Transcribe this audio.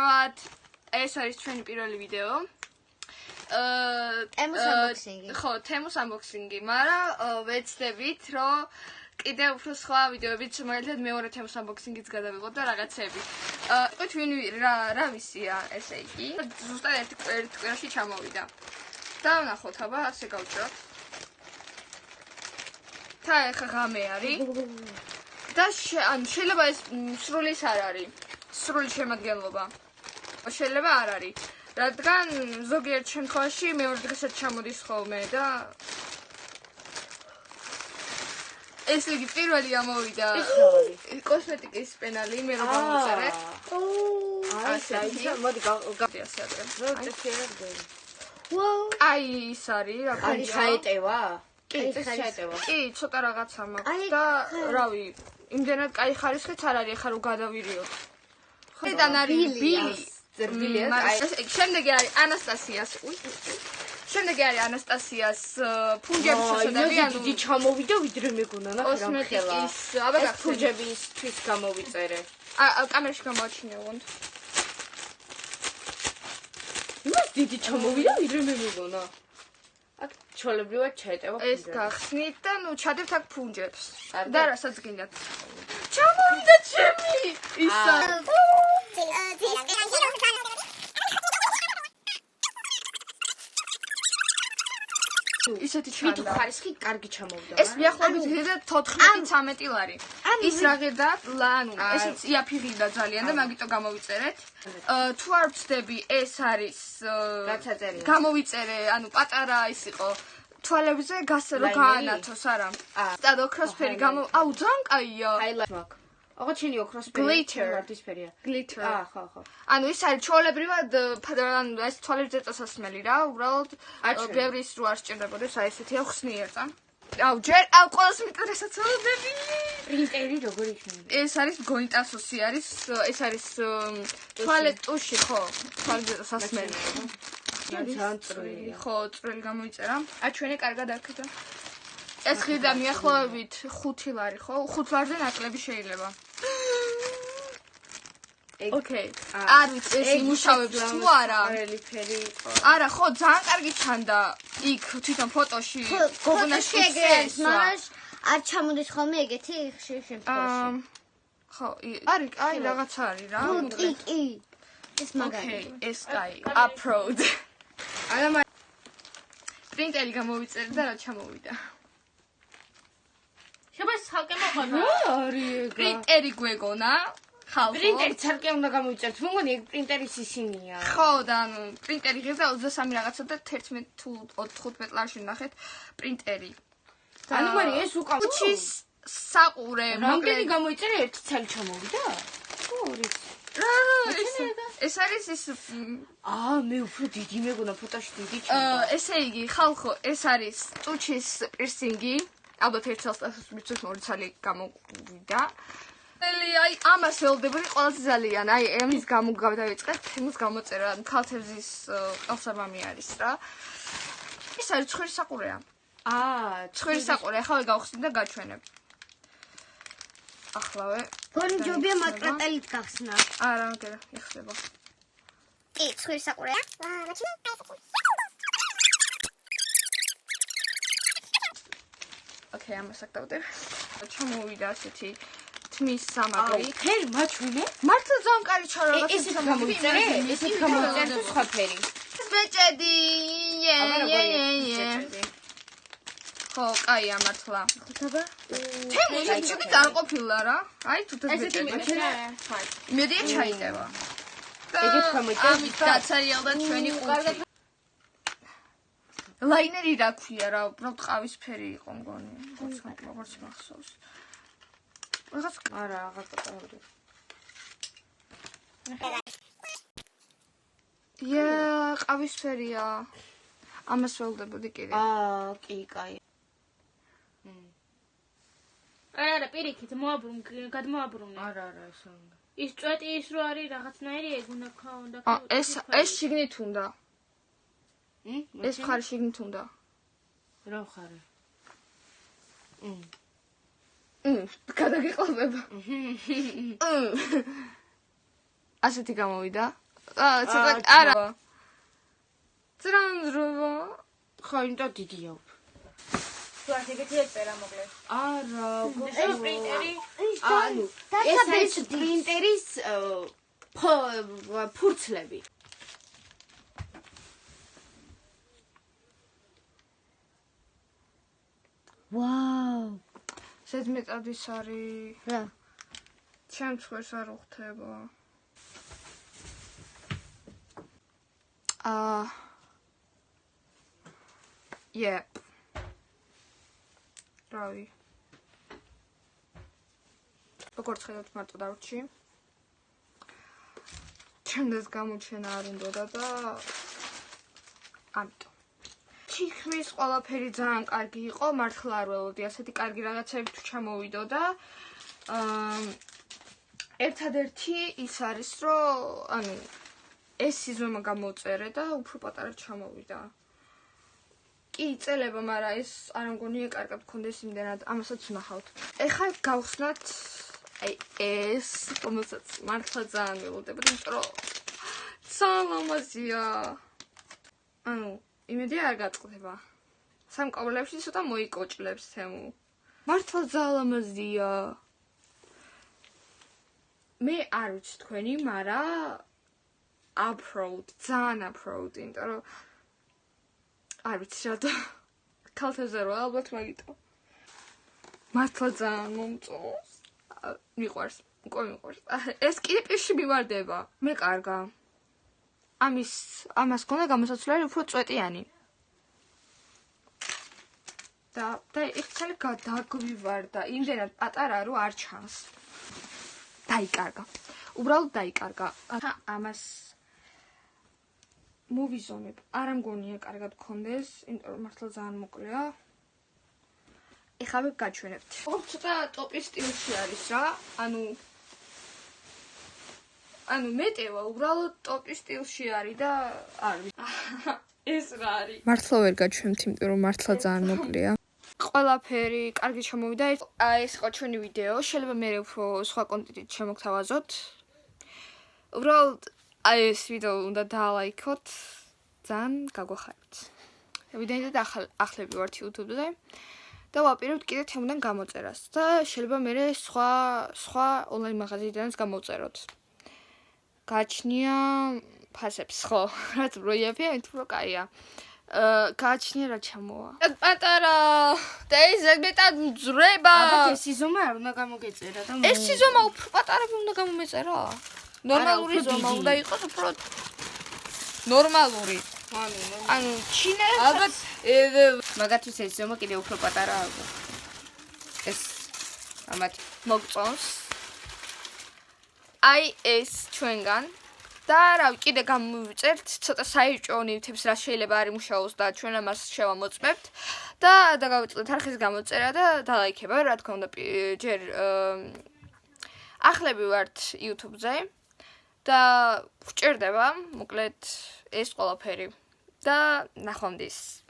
მოგესალმებით. ეს არის ჩვენი პირველი ვიდეო. თემის unboxing-ი. ხო, თემის unboxing-ი, მაგრამ ვეცდებით, რომ კიდევ უფრო სხვა ვიდეოებით, მაგალითად მეორე თემის unboxing-იც გადავიღოთ და რაღაცები. თქვენ რა ვიცია ესე იგი? ზუსტად ერთ კვირაში ჩამოვიდა. დავნახოთ, აბა, ასე გავჭროთ. და ეხა ღამე არის. და შეიძლება ეს სრული არ არის. სრული შემადგენლობა. შეიძლება არ არის. რადგან ზოგიერთ შემთხვევაში მეორე დღესაც ჩამოდის ხოლმე და ეს იგი პირველი ამოვიდა. კოსმეტიკის პენალი მე რო გამოვწერე. მოდი ასე ადრე. ვაუ. აი ის არის, რა ქვია. არის ხაეტევა? კი, ცოტა რაღაცა მაქვს და რავი, იმდენად კაი ხარისხიც არ არის, ახლა რო გადავირიოთ. ხედან არის ბილი. ზერბილია. შემდეგი არის ანასტასიას. შემდეგი არის ანასტასიას ფუნჯების შესაძლებელი, ანუ დიდი ჩამოვიდა ვიდრე მეგონა რა ხელა. აბა ფუნჯებისთვის გამოვიწერე. კამერაში გამოაჩინეოთ. იმას დიდი ჩამოვიდა ვიდრე მეგონა. აქ ჩოლებრივად ჩაეტევა ეს გახსნით და ნუ ჩადებთ აქ ფუნჯებს. და რასაც გინდათ. ჩამოვიდა ჩემი ისა. ისეთი თვითო ხარისხი კარგი ჩამოვიდა. ეს მიახლოებით ღირდა 14-13 ლარი. ის რა ღირდა? ანუ ესეც იაფიღიდა ძალიან და მაგიტო გამოვიწერეთ. თუ არ ვწდები, ეს არის გამოვიწერე, ანუ პატარა ის იყო თვალებზე გასა რო გაანათოს არა. და ოქროსფერი აუ ძალიან კაია. აღა ჩენი ოქროსფერი ვარდისფერია. Glitter. ხო. ანუ ის არის ჩვეულებრივად ანუ ეს თვალებზე წასასმელი რა, უბრალოდ ბევრი ის რო არ სჭირდებოდეს, აი ესეთი ახსნი ერწა. აუ ჯერ ყველას მიტერესაც ვდები. პრინტერი როგორ იქნება? ეს არის გოინტასოსი არის, ეს არის თვალეთ ტუში, ხო, თვალებზე წასასმელი. ძალიან წვრილი. ხო, წვრილი გამოიწერა. ჩვენი კარგად აქეთა. ეს ღირდა მიახლოებით 5 ლარი, ხო? 5 ლარზე ნაკლები შეიძლება. ოკეი. არ ვიცი ეს იმუშავებს თუ არა. ყრელი ფერი იყო. არა, ხო, ძალიან კარგი ჩანდა. იქ თვითონ ფოტოში გოგონაში ეგრეს, მაგრამ არ ჩამოდის ხოლმე ეგეთი შემთხვევაში. ხო, არის, აი რაღაც არის რა. კი. ეს მაგარი. ეს კაი, upload. არა, პრინტერი გამოვიწერე და რა ჩამოვიდა. შეიძლება ხალკე მოხდა. არის ეგა. პრინტერი გვეგონა. ხალხო. პრინტერი ცალკე უნდა გამოიწერთ. მოგონი ეგ პრინტერის ისინია. ხო, და ანუ პრინტერი ღირდა 23 რაღაცა და 11 თუ 15 ლარში ნახეთ პრინტერი. ანუ მარი ეს უკან უჩის საყურე, რამდენი გამოიწერე ერთი ცალი ჩამოვიდა? თუ ორი. ეს არის ის მე უფრო დიდი მეგონა ფოტოში დიდი ჩანდა. ესე იგი, ხალხო, ეს არის ტუჩის პირსინგი. ალბათ ერთ წელს მიწვით ორი ცალი გამოვიდა. აი ამას ველოდებული ყველაზე ძალიან. აი ამის გამო გადავიწყეთ თემის გამოწერა. ქალთევზის ყელსაბამი არის რა. ეს არის ცხვირის საყურეა. ცხვირის საყურე, ახლა გავხსნით და გაჩვენებ. ახლავე. გონჯობია მაკრატელით გახსნა. არა, მგერა, იხსნება. კი, ცხვირის საყურეა. ოკეი, ამას აქ დავდებ. ჩამოვიდა ასეთი თმის სამაგრი. ფერი მაჩვენე? მართლა ძალიან კარი ჩარა რაღაცა. ესეთ გამოიწერე? ესეთ გამოიწერე თუ სხვა ფერი? ბეჭედი. ხო, კაია მართლა. ხუთაბა? თემი ისეთი არ ყოფილა რა. აი თუ ესეთი მეჩერე. მედია ჩაიტევა. ეგეთ გამოიწერე? ამით დაცარიალდა ჩვენი ყუთი. ლაინერი რა ქვია რა, უბრალოდ ყავისფერი იყო მგონი. როგორც მახსოვს. რაღაც არა, აღარ პატარებდი. ყავისფერია. ამას ველოდებოდი კიდე. კი, კაი. არა, პირიქით გადმოაბრუნე. არა, ეს უნდა. ის წვეტი ის რო არის რაღაცნაირი ეგ უნდა ქონდა. ეს შიგნით უნდა. ეს მხარი შიგნით უნდა. რა მხარი? გადაგეყოლება. ასეთი გამოვიდა. ცოტა არა. ძრანძრობა. ხო, იმიტომ დიდია უფრო. თუ არ ეგეთი ეწერა მოკლედ. არა, ეს პრინტერი. ანუ ეს არის პრინტერის ფურცლები. ვაუ. ზედმეტადის არის. რა? ჩემს ხერს არ უხდება. Yeah. რავი. როგორც ხედავთ მარტო დავრჩი. ჩემს გამოჩენა არ უნდოდა და ამიტომ. ჩიხმის ყველაფერი ძალიან კარგი იყო, მართლა არ ველოდი ასეთი კარგი რაღაცები თუ ჩამოვიდოდა. ერთადერთი ის არის, რომ ანუ ეს სიზონა გამოწერე და უფრო პატარა ჩამოვიდა. კი, იწელება, მაგრამ ეს არ მგონია კარგად გქონდეს იმდენად, ამასაც ვნახავთ. ეხლა გავხსნათ აი ეს, რომელსაც მართლა ძალიან ველოდებოდი, იმიტომ რომ ძალიან ლამაზია. ანუ იმედი არ გაწყდება. სამკაულებში ცოტა მოიკოჭლებს თემო. მართლა ძალიან ლამაზია. მე არ ვიცი თქვენი, მაგრამ აპროუდ, ძალიან აპროუდ, იმიტომ რომ არ ვიცი რატო ქალთაზე რა ალბათ მაგიტო. მართლა ძალიან მომწონს. მიყვარს, უკვე მიყვარს. ეს კიპიში მივარდება. მე კარგა. ამას გქონდა გამოსაცვლელი უფრო წვეტიანი. და ეხლა გადაგვივარდა, იმდენად პატარა რომ არ ჩანს. დაიკარგა. უბრალოდ დაიკარგა. ამას მოვიზონებ. არ მგონია კარგად გქონდეს, იმიტომ რომ მართლა ძალიან მოკლეა. ეხლა გაჩვენებთ. ცოტა ტოპის სტილში არის რა. ანუ მეტევა უბრალოდ ტოპის სტილში არის და არ ვიცი. ეს რა არის? მართლა ვერ გაჩვენებთ, იმიტომ რომ მართლა ძალიან მოკლეა. ყველაფერი კარგი ჩამოვიდა. ეს იყო ჩვენი ვიდეო. შეიძლება მე უფრო სხვა კონტენტით შემოგთავაზოთ. უბრალოდ ეს ვიდეო უნდა დაალაიქოთ. ძალიან გაგვახარებთ. ვიდეოდან ახლები ვართ YouTube-ზე და ვაპირებთ კიდე თემიდან გამოწერას და შეიძლება მე სხვა ონლაინ მაღაზიიდანაც გამოვწეროთ. გააჩნია ფასებს, ხო? რაც პროიაფია, თუ რა კაია. გააჩნია რა ჩამოვა. პატარა და ეს ზედმეტად მძრება. ალბათ ეს სიზომა არ უნდა გამოგეწერა და ეს სიზომა უფრო პატარები უნდა გამომეწერა. ნორმალური ზომა უნდა იყოს უფრო ნორმალური. ანუ ჩინელს ალბათ მაგათთვის ეს ზომა კიდე უფრო პატარა ალბათ. ეს ამათ მოგწონს. აი ეს ჩვენგან და რავი, კიდე გამოვიწერთ ცოტა საერთო ნივთებს, რა შეიძლება არ იმუშაოს და ჩვენ ამას შევამოწმებთ და გავიწყდეთ არხის გამოწერა და დალაიქება, რა თქმა უნდა, ჯერ ახლები ვართ YouTube-ზე და გვჭირდება, მოკლედ ეს ყველაფერი და ნახვამდის.